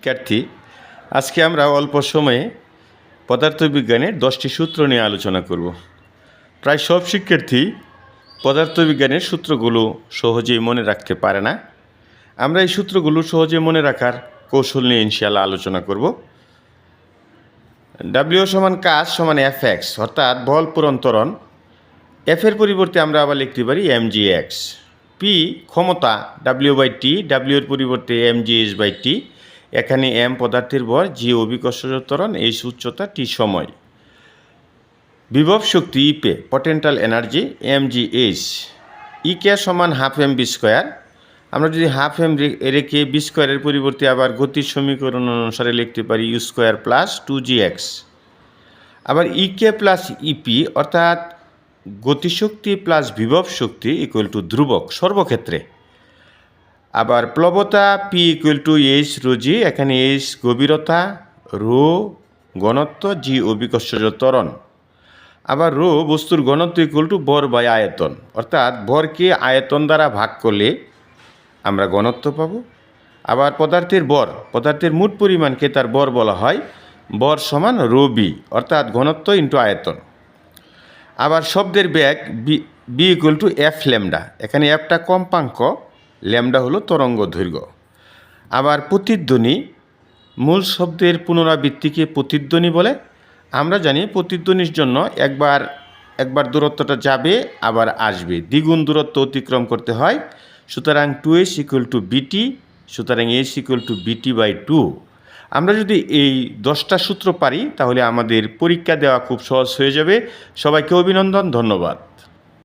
শিক্ষার্থী, আজকে আমরা অল্প সময়ে পদার্থবিজ্ঞানের 10টি সূত্র নিয়ে আলোচনা করব। প্রায় সব শিক্ষার্থী পদার্থবিজ্ঞানের সূত্রগুলো সহজেই মনে রাখতে পারে না। আমরা এই সূত্রগুলো সহজে মনে রাখার কৌশল নিয়ে ইনশাআল্লাহ আলোচনা করব। W সমান কাজ সমান Fx, অর্থাৎ বল পূরণ ত্বরণ। F এর পরিবর্তে আমরা আবার লিখতে পারি mgx। P ক্ষমতা W/T, W এর পরিবর্তে mgh/T। এখানে m পদার্থের ভর, g অভিকর্ষজ ত্বরণ, h উচ্চতা, t সময়। বিভব শক্তি EP, potential energy mgh। EK সমান হাফ mv স্কোয়ার। আমরা যদি হাফ m রেখে বি স্কোয়ারের পরিবর্তে আবার গতির সমীকরণ অনুসারে লিখতে পারি u স্কোয়ার প্লাস 2gx। আবার EK প্লাস EP, অর্থাৎ গতিশক্তি প্লাস বিভব শক্তি ইকুয়াল টু ধ্রুবক সর্বক্ষেত্রে। আবার প্লবতা P equal to h ρg, এখানে h গভীরতা, রো ঘনত্ব, g অভিকর্ষজ ত্বরণ। আবার রো বস্তুর ঘনত্ব ইকুয়াল টু ভর বাই আয়তন, অর্থাৎ ভরকে আয়তন দ্বারা ভাগ করলে আমরা ঘনত্ব পাব। আবার পদার্থের ভর, পদার্থের মোট পরিমাণকে তার ভর বলা হয়। ভর সমান রো বি, অর্থাৎ ঘনত্ব ইন্টু আয়তন। আবার শব্দের বেগ v equal to f lambda, এখানে এফটা কম্পাঙ্ক, ল্যামডা হলো তরঙ্গ দৈর্ঘ্য। আবার প্রতিধ্বনি, মূল শব্দের পুনরাবৃত্তিকে প্রতিধ্বনি বলে। আমরা জানি প্রতিধ্বনির জন্য একবার দূরত্বটা যাবে আবার আসবে, দ্বিগুণ দূরত্ব অতিক্রম করতে হয়। সুতরাং 2h ইকুয়াল টু বিটি, সুতরাং h ইকুয়াল টু BT/2। আমরা যদি এই 10টা সূত্র পারি তাহলে আমাদের পরীক্ষা দেওয়া খুব সহজ হয়ে যাবে। সবাইকে অভিনন্দন, ধন্যবাদ।